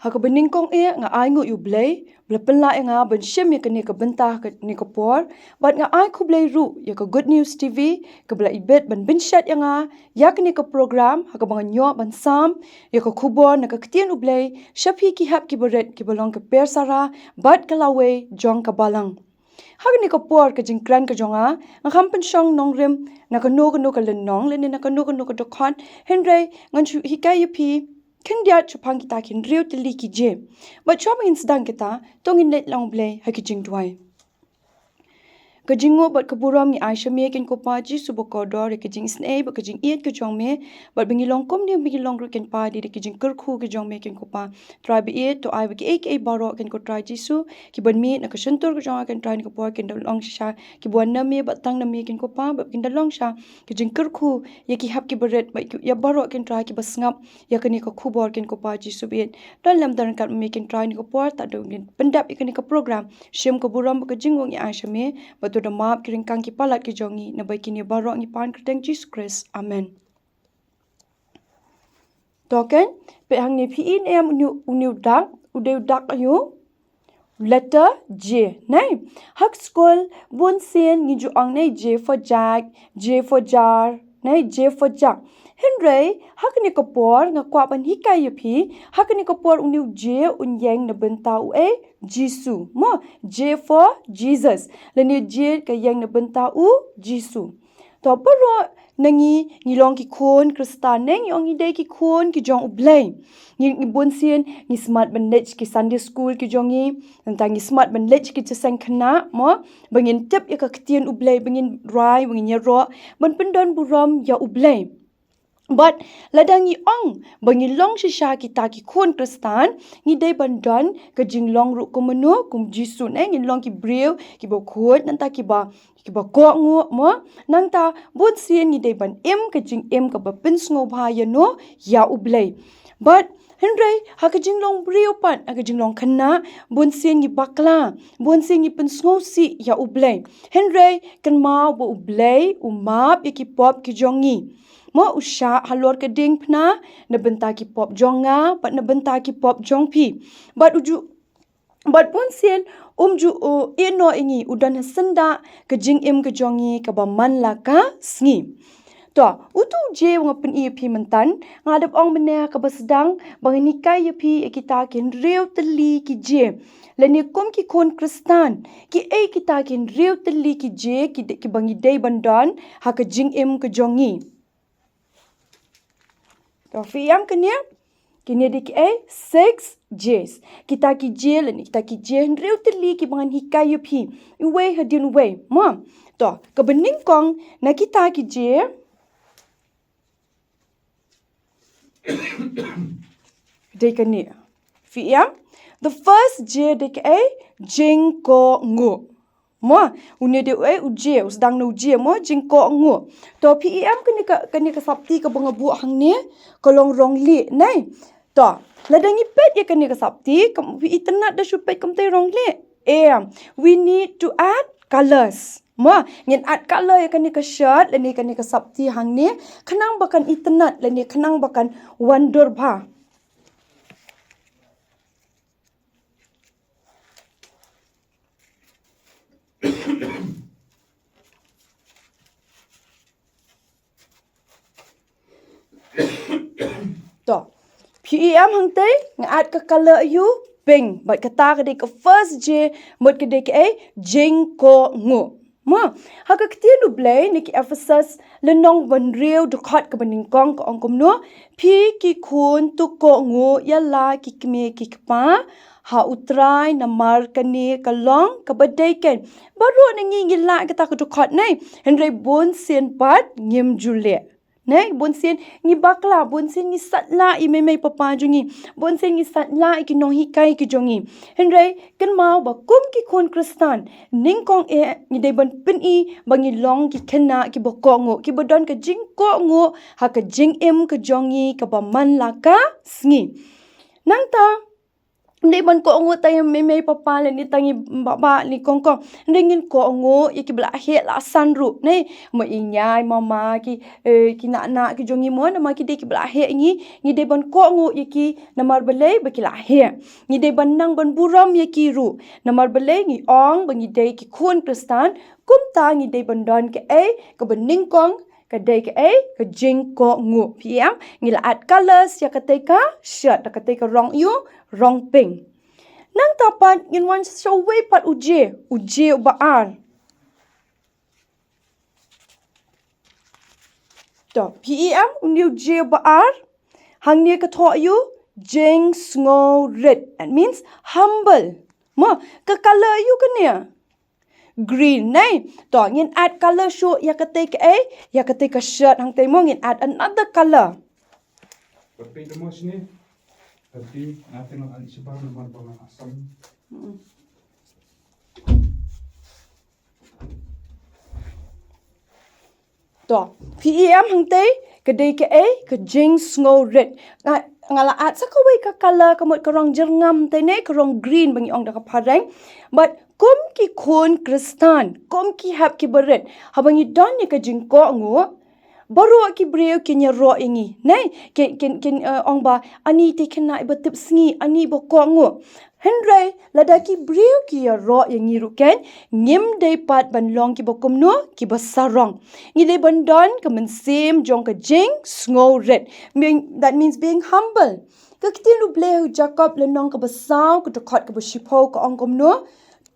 haka beningkong nga ai ngu U Blei blepela nga ben shem ya kene ka bentah ka ni ka por bat nga ai ku Blei ru ya ka Good News TV ka bla ibet ben binshat nga ya kene ka program haka bang nyo ban sam ya ka kubor na ka Ktien U Blei shapi ki hap ki beret ki balong ka persara bat kalawe jong ka balang haka ni ka por ka jingkran ka jonga nga kampen shong Nongkren na ka no ka lenong le na ka no ka dokhan henry ngan chu hikai pi ken dia chupang kita kin riu tili ki je ba chwa mangin sedang kita tongin let long Blei ha ki jing duai ka jingo bat ka buram ni aisha me ken ko pa ji subo ko dor ke jing snei ba ka jing iet ka jong me bat bingi long kom ni bingi long ru ken pa di ke jing kyrkhu ke jong me ken ko pa try be it to ai ba ki ek baro ken ko try ji su ki ban mi na ka shentur ka jong ken try ni ko pa ken long sha ki buan na me ba tang na me ken ko pa ba ken da long sha ke jing kyrkhu ye ki hap ki beret ba ki ya baro ken try ki ba ngap ya ken ni ko khubor ken ko pa ji su be dan lam dan ka me ken try ni ko pa ta do pendap ken ni ka program shem ka buram ka jingong ni aisha me ba to da map kiring kang ki palat ki jongi na bai kini baro ni pan kyrteng Jesus Christ amen token pe hang ni pin em unu dak ude dak ayu letter J nai hak school bun sen ni ju ang nai J for jack J for jar nai J for jack henry hak ni ko por nga kwa ban hikai yu hak ni ko por unu J un yang na bentau Jisu mo J for Jesus lani J ka yang na bentau Jisu to paro nangi ngilong ki khon kristan neng yong ide ki khon ki jong U Blei ni bonsen ni smart manage ki Sunday school ki jongi tentang ni smart manage ki chesang khana mo bangin tip ya ka Ktien U Blei bangin rai bangin ya ro ban pendon buram ya U Blei but ladangi ong bangi long shisha kita ki khon kristan ni dei bandon ka jinglong ru kumno kum Jisu ngi long ki brew ki bo khot nanta ki ba ko ngo mo nanta bot sien ni dei ban em ka jing em ka ba pin sngewbha ya no ya U Blei but henry ha ka jinglong brew pan ha ka jinglong khana bun sien ni bakla bun sien ni pin sngw si ya U Blei henry kan ma bo U Blei map ya ki pop ki jongi mo usha halor ke ding pna na benta ki pop jonga pat na benta ki pop jongpi bat pun sen ju eno ingi udan senda ke jing im ke jongi ka ba man la ka sngi to utu je wang pen ep mentan ngadap ong mena ka ba sedang bangini kai ep kita kin reu teli ki je lani kom ki kon kristan ki kita kin reu teli ki je ki bangi dei bandan ha ka jing im ke jongi to fiam kenya kini dik 6 J's kita ki je lani kita ki je reu teli ki bangan hikai pi we hadin we mom to ka bening kong na kita ki je dei kani fiam the first J dik jingko mo unia de uje usdang no uje mo jingko ngo to pem kani ka sapti ka banga bu hang ne kolong rong li nai to ladangi pet ya kani ka sapti kam wi internet da supet kam tai rong li we need to add colors mo ngin add color ya kani ka shirt lani kani ka sapti hang ne khanang bakan internet lani khanang bakan wonder bha to pem hang tai ngat ka color yu pink but kata ka de ka first J mot ka de ka jingko ngo mo ha ka Ktien U Blei ni ki Ephesus lenong ban reu de khat ka baning kong ka ong kumno phi ki khun tu ko ngo ya la ki kme ki pa ha utrai na mar kani kalong ka badai ken baru nangi ngila kita ka dukhat nai henry bon sen pat ngim jule nai bon sen ni bakla bon sen ni satla i me papa jungi bon sen ni satla ki no hi kai ki jongi henry kan mau ba kum ki khon kristan ning kong ni dei ban pin i bangi long ki khenna ki bo ko ngo ki bodon ka jing ko ngo ha ka jing em ka jongi ka ba man la ka sngi nang ta Ndai ban ko ngo tay me papa le ni tangi baba ni kongkong ringin ko ngo ki bla he la san ru nei mo inyai mama ki na ki jongi mo na ma ki de ki bla he ni de ban ko ngo ki namar belai ba ki la he ni de ban nang ban buram ki ru namar belai ni ong ba ni de ki khun kristan kum ta ni de ban don ke ka ban ning kong ka day ka ka jing ko ngu PM ngila at colors ya ka shirt ka rong yu rong pink nang tapat ngin wan show way pat uje baar to PM undi uje baar hang ni ka tho yu jing ngo red that means humble mo ka color yu ka ne green nay to ngin add color show ya ka shirt hang te mo ngin add another color tapi mo sini tapi natin ang isipar naman pa ng asam to PEM hang te ka day ka jing ngo red ngala at sa kaway ka color kamot karong jerngam te ne karong green bangi ong da ka pareng but kum ki khun kristan kum ki hap ki beret habangi don ni ka jingko ngo baru ki breu ki nya ro ingi nei ken ong ba ani te kena ibatip sngi ani bo ko ngo henry lada ki breu ki ya ro ingi ru ken ngim dei pat ban long ki bo kumno ki ba sarong ngi dei ban don ka mynsiem jong ka jing ngo red that means being humble ka Ktien U Blei Jacob le nong ka ba saw ka to khot ka ba shipo ka ong kumno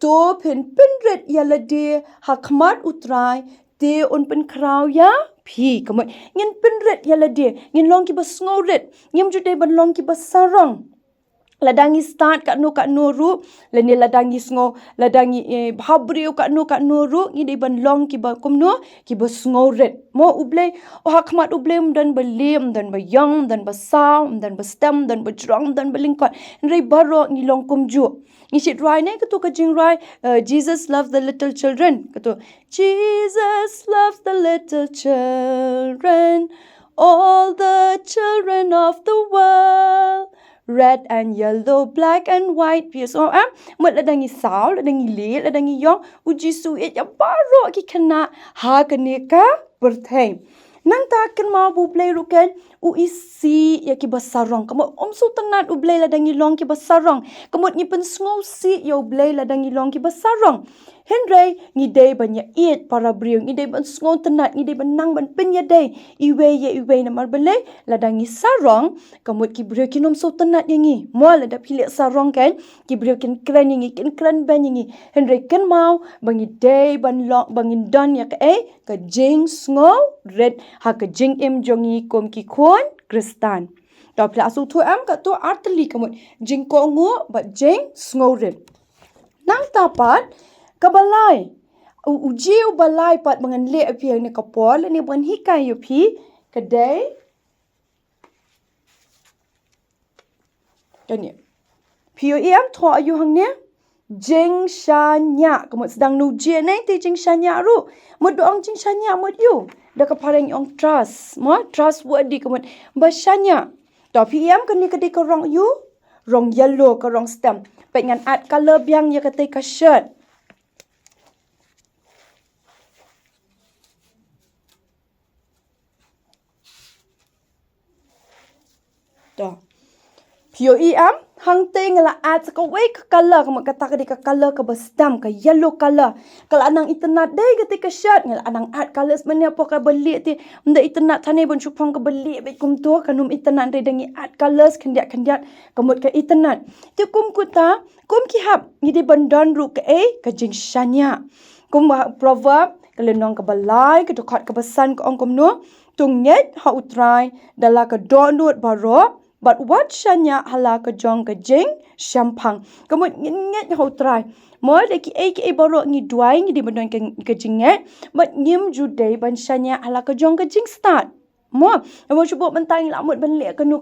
to pen red yala de hakmat utrai de un pen kraw ya phi kamot ngin pen red yala de ngin long ki bas ngo red ngim ju de ban long ki bas sarong ladangi start ka no ru le ni ladangi ngo ladangi bhabriu ka no ru ngi de ban long ki ba kumno ki bas ngo red mo U Blei o hakmat U Blei dan belim dan ba yang dan ba saw dan ba stem dan ba drong dan ba lingkot rei baro ngi long kumju ni sit rai ne ka jing rai Jesus loves the little children Jesus loves the little children all the children of the world red and yellow black and white piece so mat la dangi saw la dangi le la dangi yong uji su e ya baro ki kana ha kane ka berthai nang ta kan ma Bu Blei ruken u isi ya ki basarong kamo omsu tanat U Blei la dangi long ki basarong kamo ni pen sngo si ya U Blei la dangi long ki basarong henry ngi dei ban ya it para briu ngi dei ban sngo tanat ngi dei ban nang ban pin ya dei iwe na mar belai la dangi sarong kamo ki briu ki nom so tanat yangi mo la da phile sarong kan ki briu kin kran yangi kin kran ban yangi henry kan mau bangi dei ban long bangin don ya ka jing sngo red ha ka jing em jongi kom ki khon kristan to pla su thu am ka to artli kamot jing ko ngo ba jing sngo red nang tapat kabalai ujiu balai pat bangan le apiang ne kapol ni ban hikai yu phi kadai kanya pio em tho ayu hang ne jing shanya kamot sedang nu je nai te jing shanya ru mod doang jing shanya mod yu da ka pareng ong trust mo trustworthy kamot ba shanya to PM kan ni ka de ka rong yu rong yellow ka rong stem pe ngan at color biang ya ka te ka shirt to pio hang te ngala at ka way ka color ka magkata ka di ka color ka bastam ka yellow color kala anang internet day ka ka shirt ngala anang at colors man po ka beli ti mda internet thane bon chupang ka beli be kum to kanum internet day dangi at colors kandiat kamut ka internet ti kum kuta kum ki hap ni di bandon ru ka ka jing shanya kum proverb kalenong ka balai ka dokhat ka basan ka ong kum no tungnyet ha utrai dala ka donut baro but what shanya hala ka jong ka jing shampang kamut nget ho try mo de ki baro ngi duai ngi di bandon ka jinget but nyim ju dei ban shanya hala ka jong ka jing start Mo, mo cuba mentang lamut benlek kanu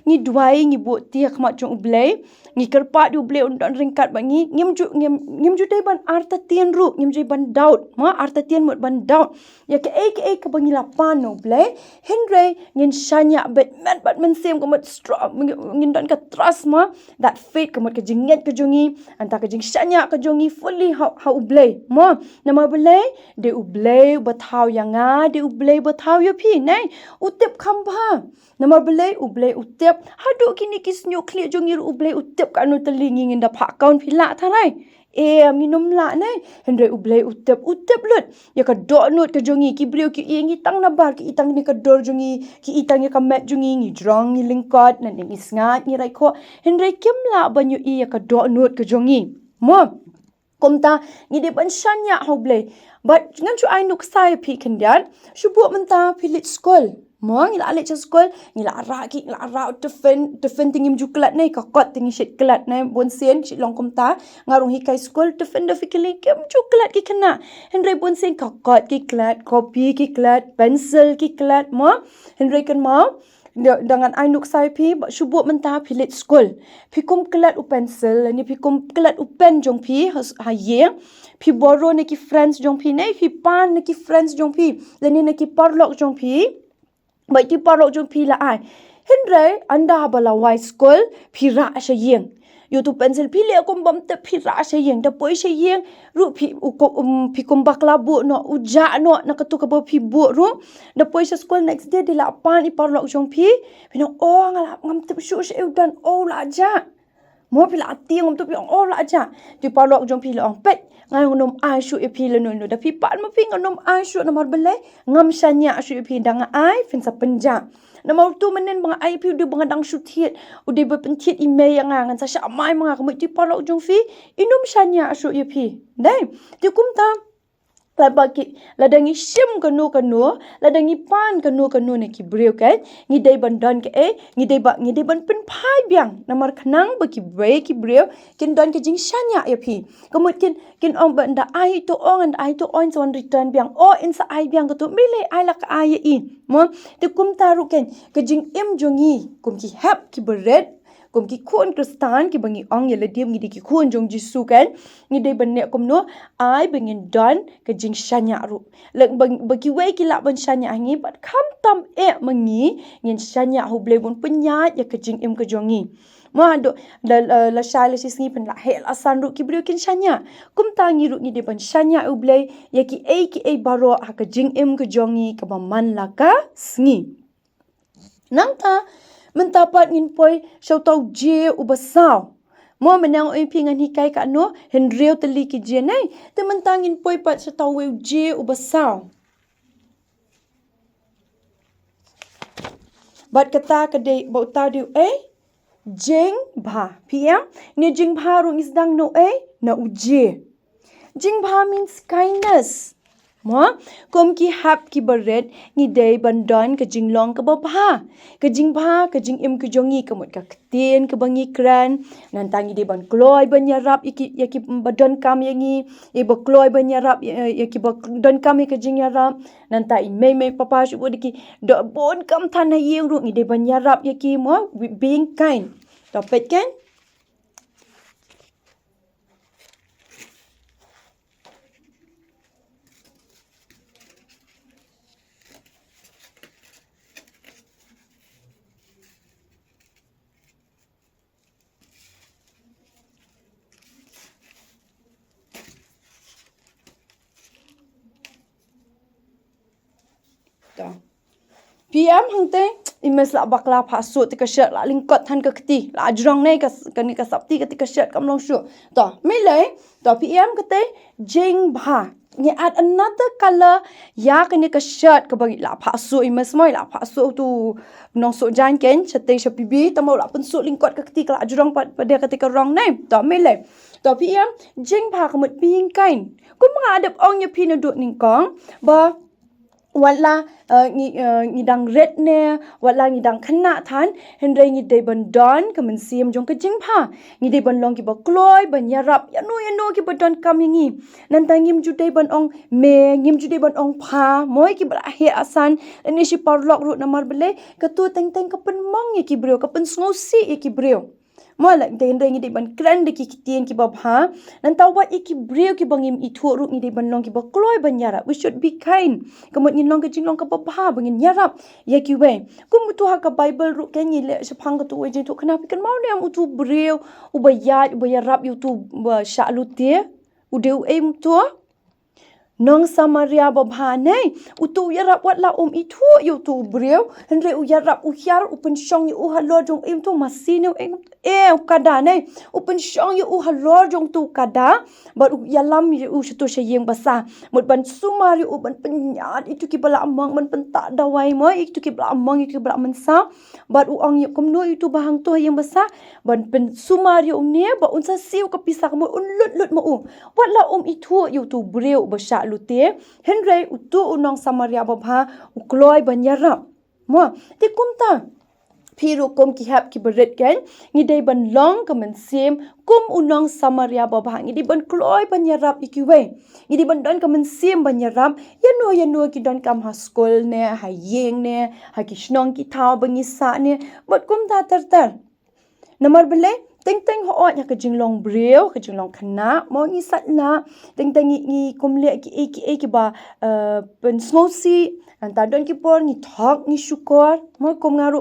ngi duai ngi buat tia kemat jong U Blei, ngi kerpat U Blei undang ringkat bangi ngim ju dai ban arta tien ru, ngim ju ban daud, mo arta tien mut ban daud. Ya ke ke bangi lapan U Blei, Henry ngin shanya bat mynsiem kemat strong ngin dan ke trust mo, that faith kemat ke jinget ke jongi, anta ke jing shanya ke jongi fully how U Blei. Mo, nama Blei de U Blei batau yang de U Blei batau yo pi nai utip kamba nama Blei U Blei utip hadu kini kis nyukli jongir U Blei utip kanu telingi ngin dapat kaun pila tharai minum la nai Henry U Blei utip lut ya ka do nut ke jongi ki brio ki ngi tang na bar ki itang ni ka dor jongi ki itang ya ka met jongi ngi drong ngi lingkot na ngi sngat ngi rai ko Henry kim la banyu ya ka do nut ke jongi mo komta ngi de ban shanya U Blei but ngan chu ai nuk sai pi kendian shubu menta pilit skol mo ngi la le cha skol ngi la ra defen tingim ju klat nei ka kot tingi shit klat nei bon sen shit long komta ngarung hi kai skol defen de fikili kem ju klat ki kena Henry bon sen ka kot ki klat kopi ki klat pencil ki klat mo Henry kan mau dengan ai nuk sai pi shubu menta pilit skol pikum klat u pencil ni pikum klat u pen jong pi ha ye pi boro ne ki friends jong pi nei pi pan ne ki friends jong pi leni ne ki parlok jong pi bai ki parlok jong pi la ai Henry anda bala wai skol pi ra sha yeng yo tu pencil pi le kom bam te pi ra sha yeng da poi sha yeng ru pi pi kom bakla bu no uja no na ka tu ka bo pi bu ru da poi sha skol next day de la pan i parlok jong pi no ngala ngam te shu sha dan la ja mo pi la ti ngam tu pi la ja ti parlok jong pi la pet ngai nom ai shu e pi le no da pi pan mo pi nom ai shu na mar belai ngam shanya shu e pi dang ai fin sa penja na mau tu menen bang ai pi du bang dang shu thiet u de ba pen thiet email yang ngan sa sha mai mga ka ti parlok jong fi inum shanya shu e pi dai ti kum ta la bagi la dangi shim kanu la dangi pan kanu ne ki breu kan ngi dai ban don ke ngi dai ban pen phai biang namar khnang ba ki breu kin don ke jing shanya ya pi kamut kin ong ban da ai to ong and ai to on son return biang in sa ai biang ko to mile ai la ka ai in mo te kum taru ken ke jing im jongi kum ki hap ki beret kum ki khun kristan ki bangi ong yele dim ngi ki khun jong jisu kan ngi dei ban ne kum no ai bangin don ke jing shanya ru lek bagi wei ki la ban shanya ngi bat khamtam mangi ngin shanya hu blei bon penyat ya ke jing im ke jongi mo ando la shale sis ngi pen la hel asan ru ki brio kin shanya kum ta ngi ru ngi de ban shanya u blei ya ki baro ha ke jing im ke jongi ke man la ka sngi nang ta mentapat ngin poi shau tau je u basau mo menang oi pingan hikai ka no henreu teli ki je nai te mentangin poi pat shau tau we je u basau bat kata kadai bau ta diu jingthmu pia ni jingthmu ru isdang no na uje jingthmu means kindness mo kom ki hap ki beret ngi dei bandon ke jinglong ke babha ke jingthmu ke jing im ke jongi ke mut ka Ktien ke bangi kran nan tangi de ban kloi ban yarap yaki badon kam yangi e ba kloi ban yarap yaki ba don kam ke jing yarap nan ta me papa shu bodiki do bon kam than na yeng ru ngi de ban yarap yaki mo being kind topet kan PM hangte imes la bakla phasu ti ka shirt la lingkot than ka khti la jrong nei ka ni ka sapti ka ti ka shirt kam long shu to me le to PM kate jingthmu ni add another color ya ka ni ka shirt ka bagi la phasu imes moi la phasu tu nong so jan ken chate shapibi tamo la pun su lingkot ka khti ka la jrong pa de ka ti ka rong nei to me le to PM jingthmu ka mut being kind ku mga adap ong ya pinu duk ning kong ba watla ngidang red ne watla ngidang khana than hendrai ngi dei ban don ka mynsiem jong ka jingpha ngi dei ban long ki ba kloi ban yarap yano ki ba don kam ngi nan ta ngim ju dei ban ong me ngim ju dei ban ong pha moi ki ba he asan ni shi parlok ru namar bele ka tu teng ka pen mong ye ki breu ka pen sngosi ye ki breu Mola kita hendai ngi ban kran de ki Ktien ki ba bha nan taw wat ki breu ki bangim I thu ru ngi ban long ki ba kloi ban yarap we should be kind kamot ngi long ka jinglong ka ba bha bangin yarap ya ki we kum tu ha ka bible ru ke ngi le sepang ka tu we je tu kana pi kan mau ne am tu breu u ba yat u ba yarap yu tu ba sha lu te u de u em tu Nong Samaria babha nei utu yarap wat la I thu yu tu breu hendre u yarap u hyar u pen shong yu halo jong im tu masine u kada nei u pen shong yu halo jong tu kada but u yalam yu tu sheyeng basa mut ban sumar yu ban penyat itu ki bala amang ban penta dawai mo itu ki bala amang itu ki bala mensa but u ong yu kumno itu bahang tu yang basa ban pen sumar yu ne ba unsa siu ka pisa mo un lut mo u wat la I thu yu tu breu basha lute henry utu unong Samaria babha ukloi banyarap mo ti kumta phiru kom ki hap ki beret kan ngi dei ban long ka mynsiem kum unong Samaria babha ngi di ban kloi banyarap ikiwe ngi di ban don ka mynsiem banyarap yano ki don kam ha school ne ha yeng ne ha ki shnong ki thaw bangi sa ne bot kum ta tar namar bele teng ho nya ka jinglong breu ka jinglong khana mo ngi satna teng ngi kumle ki ba pen smosi anta don ki por ngi thok ngi shukor mo kom ngaru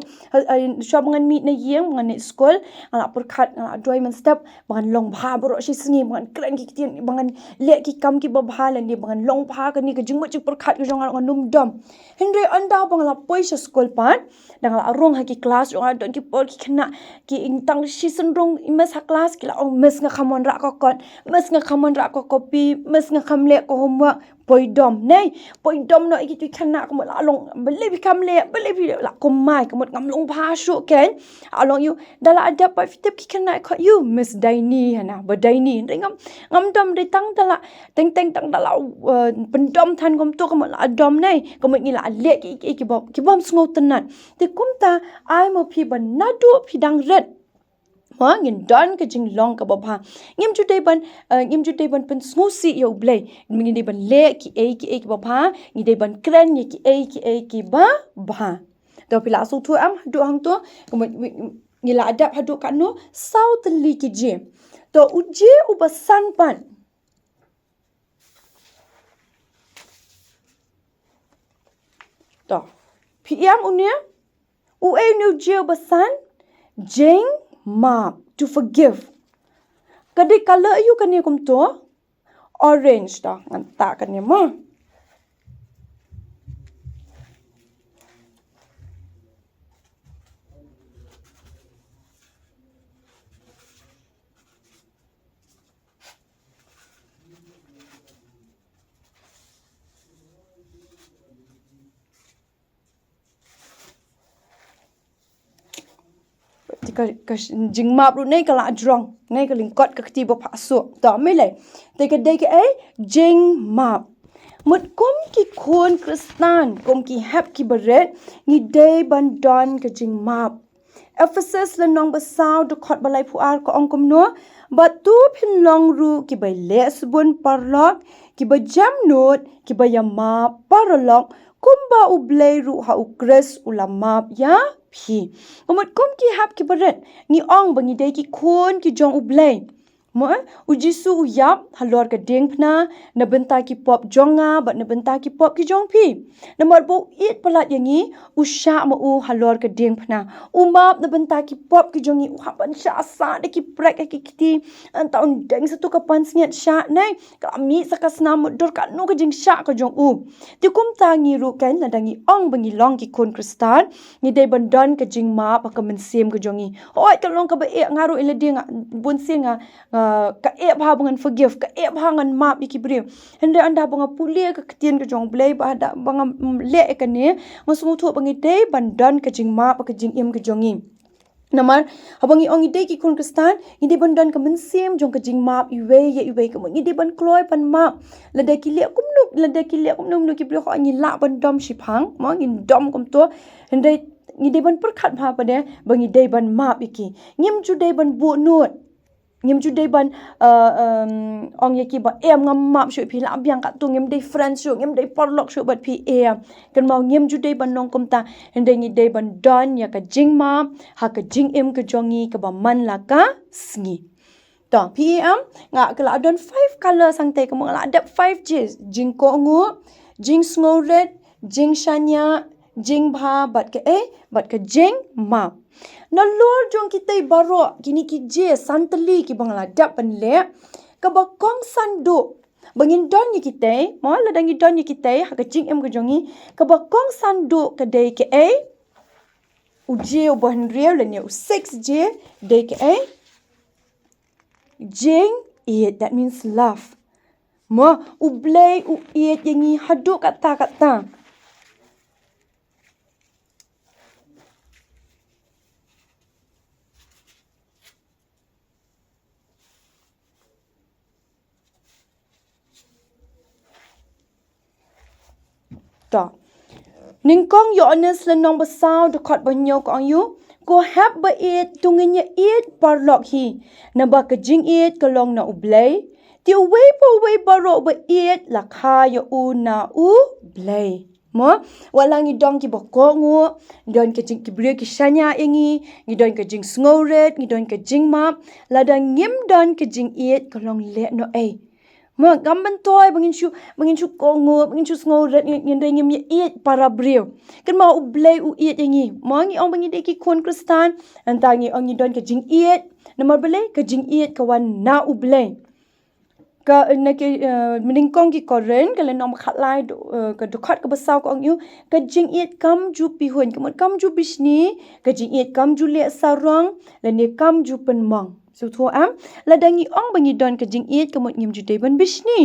shop ngan mi na yeng ngan school ala por khat ala doi man step bangan long bha bro shi singi bangan kran ki Ktien bangan le ki kam ki ba bha lan ni bangan long bha ka ni ka jingmo chik por khat ki jong ngan num dom henry anda bangala poisa school pan dang ala rong ha ki class jong don ki por ki khana ki intang shi senrong imas ha class ki la ong mes nga khamon ra ko kon mes nga khamon ra ko copy mes nga khamle ko homework poidom nei poidom no iki tu khana ko la long bele bi khamle bele bi la ko mai ko ngam long bha shu ken along you dala ada pa fitep ki khana ko you miss daini hana ba daini ngam dom de tang dala teng tang dala pendom than kom tu ko la dom nei ko ngi la le ki bom sngo tanan te kumta ai mo phi ban nadu phi dang ret ma ngin don ka jinglong ka babha ngim ju dei ban pen smusi yo blei ngi dei ban le ki ki babha ngi dei ban kren ye ki ba bha to pila su thu am du hang to ngi la adap hadu kanu south li ki je to uje u basan pan to pm unia u e nu je basan jing ma to forgive kadi color you kan kum to orange ta nganta kan ma ka jingmap ru nei kala drong nei ka lingkot ka kti ba phasu to me le te ka dei ka jingmap mut kom ki khon kristan kom ki hap ki beret ngi dei ban don ka jingmap Ephesus le nong ba saw do khot balai puar ko ong kom no ba tu phin long ru ki bai le subun parlok ki ba jam not ki ba yama parlok kumba U Blei ru ha U kres ulamap ya phi komot kom ki hap ki beret ni ong bangi dei ki khon ki jong U Blei mo u jisu u yap halor ka ding phna na benta ki pop jonga ba na benta ki pop ki jong phi na mar bo it palat yangi u sha ma u halor ka ding phna u map na benta ki pop ki jongi u hapan sha sa de ki prek ki kiti anta un deng satu ka pan sniat sha nai ka mi sakasna mo dor ka no ka jing sha ka jong u ti kum ta ngi ru kan la dangi ong bangi long ki khon kristan ni dei ban don ka jing ma pa ka mynsiem ka jongi oi ka long ka ba e ngaru ile ding bun singa ka e bha bangan forgive ka e bha ngan map iki bri hende anda banga pulia ka Ktien ka jong Blei ba da banga le ka ne ngasngu thu bangi dei ban don ka jing map ka jing im ka jongi Namar habangi ong ide ki kun kristan ide ban dan ka mynsiem jong ka jing map iwe ye iwe ka ide ban kloi pan map lada ki le kumnu ki bro ni la ban dom shipang ma ngin dom kom to hende ide ban perkhat pha pa de bang ide ban map iki ngim ju de ban bu not ngim ju de ban ong ye ki ba em ngam map shu phi la byang ka tu ngim de friends shu ngim de porlok shu bat phi em kan mau ngim ju de ban nong kom ta hende ngi de ban don ya ka jing map ha ka jing em ka jongi ka ba man la ka sngi to pem nga ka la don 5 color sang te ka mo la adap 5 jing ko ngu jing snow red jing shanya jingthmu bat ka jing map na lor jong kita baro kini ki je santali ki bangla dap pan le ka ba kong sandu bangin don ni kita mo la dangi don ni kita ha ka jing em ka jongi ka ba kong sandu ka dei ke uje u ban real le ne u 6 je dei ke jing it that means love mo u blei u it yangi hadu kata to ningkong yo honest le nong basau de khot ban yo kong yu ko hap ba it tungin ya it parlok hi na ba ka jing it ka long na u blei ti wei po wei baro ba it la kha yo u na u blei mo walangi dong ki boko ngu don ka jing ki brio ki shanya engi ngi don ka jing snow red ngi don ka jing map la da ngim don ka jing it ka long le no mo gamban toy bangin shu kongo bangin shu snow red ngi dai ngim ye para brio kan ma u blei u it engi mo ngi ong bangin de ki kon kristan antangi ong ngi don ka jing it namar blei ka jing it ka wan na u blei ka na ke meningkong ki koren ka le nom khat lai ka du khat ka basau ko ong yu ka jing it kam ju pi hun kam ju bishni ka jing it kam ju le sarong le ne kam ju pen mong so tho am ladangi ong bangi don ka jing it ka mot ngim ju de ban bishni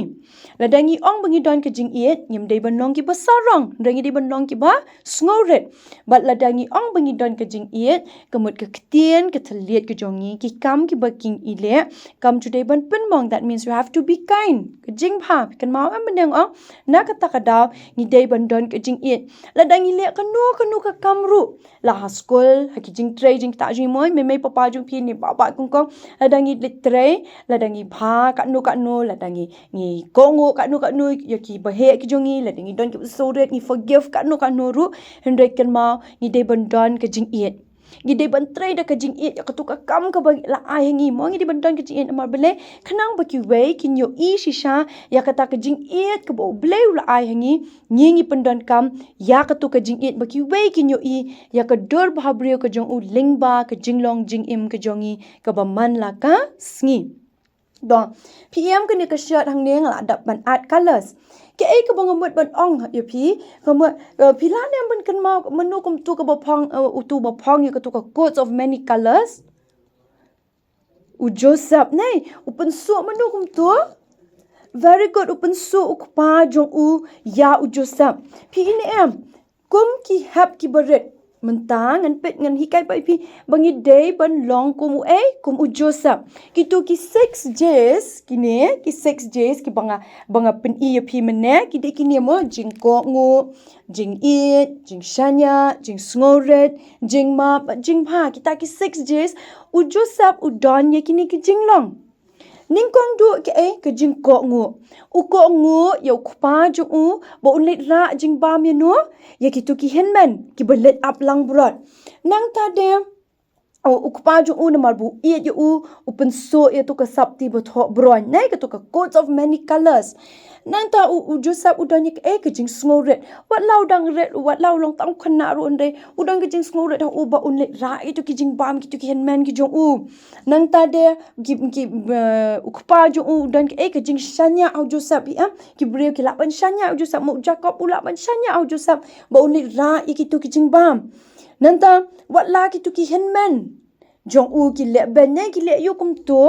ladangi ong bangi don ka jing it ngim de ban nong ki basarong rangi de ban nong ki ba snoret bat ladangi ong bangi don ka jing it ka mot ka ktien ka thaliet ka jongi ki kam ki baking ile kam ju de ban pen mong that means you have to be kind ka jing pha kan mau am beneng ong na ka takadaw ni de ban don ka jing it ladangi le ka nu ka kamru la school ha ki jing tray jing ta jing moi me papa jung pi ni baba kung kong ladangi litre ladangi bha kanu ladangi ngi kongo kanu yaki bahe ki jongi ladangi don ki soret ngi forgive kanu ru hendrek kan mau ngi de ban don ka jing it ngi de ban tray da ka jing it ka tu ka kam ka ba la ai ngi mo ngi de ban don ka jing it amar bele khanang ba ki wei kin yo I shisha ya ka ta ka jing it ka bo bleu la ai ngi pandon kam ya ka tu ka jing it ba ki wei kin yo I ya ka dor ba brio ka jong u lingba ka jinglong jingim ka jongi ka ba man la ka sngi don pm ka ne ka shirt hang ne la dap ban art colors ke ka bang mot ban ong ya pi ka mo pila ne ban kan ma manu kum tu ka ba phang tu ba phang ya ka tu ka coats of many colors u joseph nei upan su manu kum tu very good upan su ukpa jong u ya u joseph pi in em kum ki hap ki baret menta ngan pet ngan hikai pai pi bangi day ban long kum u joseph ki tu ki 6 days kine ki 6 days ki banga pen I pi mene ki de kine mo jing ko ngu jing it jing shanya jing snoret jing ma jing pha ki ta ki 6 days u joseph u don ye kine ki jinglong ningkong du ke jing ko ngu u ko ngu yo khpa ju u bo unlet ra jing bam ye no ye ki tu ki henman ki belet up lang brot nang ta de u khpa ju u na marbu ye u upen so ye tu ka sapti bo tho bron nai ka tu ka coats of many colors nang ta u josap u dan ye ke jing snoret wat lau dang red wat lau long tang khana ru unde u dang ke jing snoret u ba unlet ra ye tu ki jing bam ki tu ki henman ki jong u nang ta de ki ukpa ju u dan ke jing shanya au josap ya ki brio ki laban shanya au josap mo jacob u laban shanya au josap ba unlet ra ye ki tu ki jing bam nanta wat la ki tu ki henman jong u ki le ben ne ki le yu kum to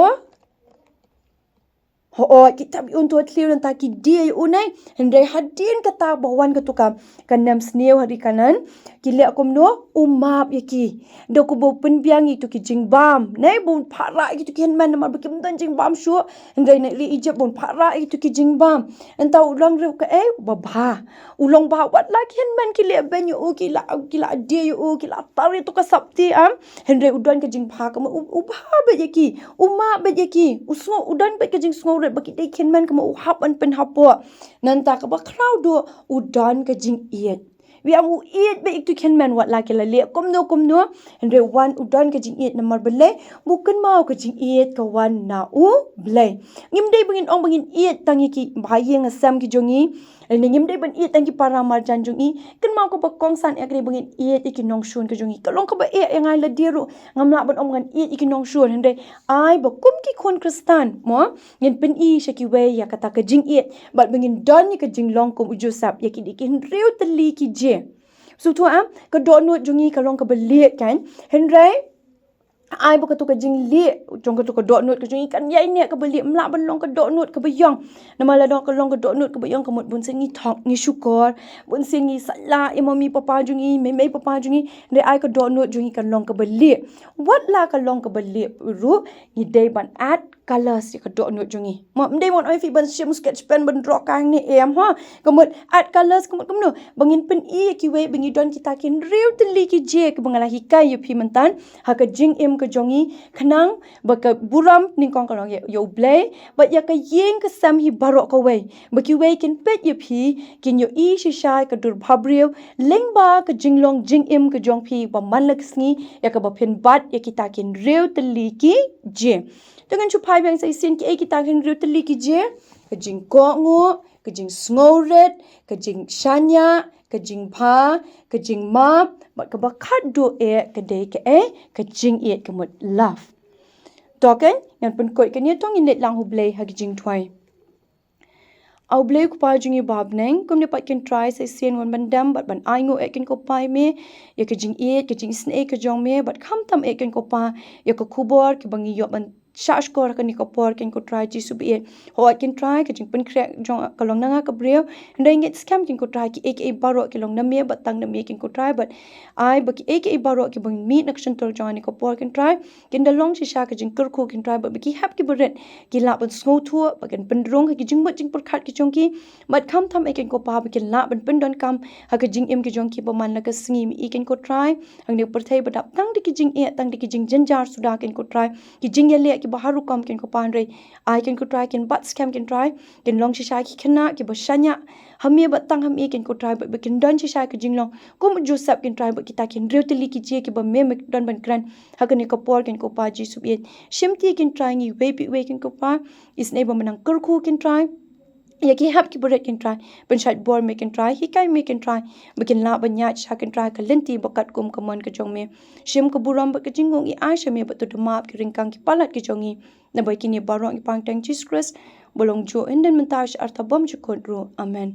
kita bi untuk tliu nan taki dia unai hendai hadin kata bawan ketuka kanam sneu hari kanan kile kumno umap yaki do ku bo penbiang itu ki jingbam nai bon para itu ki henman mar bekim dan jingbam shu hendai nai li ijab bon para itu ki jingbam entau ulang ru ka babha ulong ba wat lagi henman kile ben yu kila dia yu kila tari tu ka sabti hendai udan ke jingba ka ubha be yaki umap be yaki usno udan be ke jing sngo bagi dai kenman kama uhap an pen hapo nanta ka ba crowd do udan ka jing iet wi amu iet be iktu kenman wat la kela le komno endre wan udan ka jing iet namar bele bukan mau ka jing iet ka wan na u blei ngim dai bangin ong bangin iet tangi ki bhayeng asam ki jongi ngim dai ban iet tangi para marjan jongi kan mau ka ba kong san ekre bangin iet iki nong shun ka jongi kalong ka ba e ngai la diru ngamla ban ong ngan iet iki nong shun endre ai ba kum ki khon kristan mo ngin pen i shaki we ya kata ka jing iet bat bangin don ni ka jinglong kum ujusap ya ki dikin riu teli ki je so tu ka donut jongi kalong ka belit kan hendrai ai ba ka tu ka jing li jong ka tu ka donut ka jongi kan ya ini ka belit mla ban long ka donut ka bayong nama la dong ka long ka donut ka bayong ka mot bun sengi thok ni syukur bun sengi sala mami papa jongi mei papa jongi hendrai ai ka donut jongi kan long ka belit wat la ka long ka belit ru ni dei ban at colors ka donut jongi mo mdei mon oi fi ban shim sketch pen ban draw kang ni ha kamot at colors kamot kamno bangin pen i ki we bangi don kita kin riu teli ki je ka bangala hikai yu pi mentan ha ka jing ka jongi khanang ba ka buram ning kong kalong yo blei ba ya ka yeng ka sam hi barok ka we ba ki we kin pet yu pi kin yo i shishai ka dur bhabriu lengba ka jinglong jing ka jong pi ba man lak sngi ya ka ba phin bat ya kita kin riu teli ki je dengan chupai bang sai sin ki kita kin riu teli ki je ka jing ko ngo ka jing sngoret ka jing shanya ka jing pha ka jing map bat ka ba khat do ka dei ka jing ka mot love token yan pen koi ka ni tong in let lang hu blei ha jing thwai au blei ku pa jingi bab neng kum ne pat kin try sai sen wan bandam bat ban ai ngo kin ko pai me ya ka jing ka jing sne ka jong me bat khamtam kin ko pa ya ka khubor ki bangi yo ban shash kor ka ni ko por kin ko try ji subi ho kin try ka jing pen krek jong kalong nanga ka breu ndai nget scam kin ko try ki baro ki long na me bat tang na me kin ko try but ai ba ki baro ki bang mi nak shan tor jong ni ko por kin try kin da long shisha ka jing kyrkhu kin try but ki hap ki beret ki la ban sngewthuh ba kin pen rong ki jing bat jing por khat ki jong ki bat kham tham kin ko pa ba kin la ban pen don kam ha ka jing ki jong ki ba man la ka sngi mi kin ko try ang ne per thai ba dap tang ki jing tang ki jing janjar suda kin ko try ki jing ya le ki baharu kam kin ko pan re ai kin ko try kin bat scam kin try kin long shisha ki khna ki ba shanya hamie bat tang hamie kin ko try ba kin don shisha ki jinglong kum jusap kin try ba kita kin reuteli ki je ki ba me don ban kran ha kin ko por kin ko pa ji subit shimti kin try ngi we kin ko pa is ne ba manang kyrkhu kin try ya ki hap ki buret kin try pen shat bor me kin try hi kai me kin try bikin la banya cha kin try ka lenti bakat kum kamon ka jong me shim ka buram ba ka jingong I asha me ba tu map ki ringkang ki palat ki jongi na ba kini barong ki pang tang Jesus Christ bolong jo inden mentaj arta bom chu kodro amen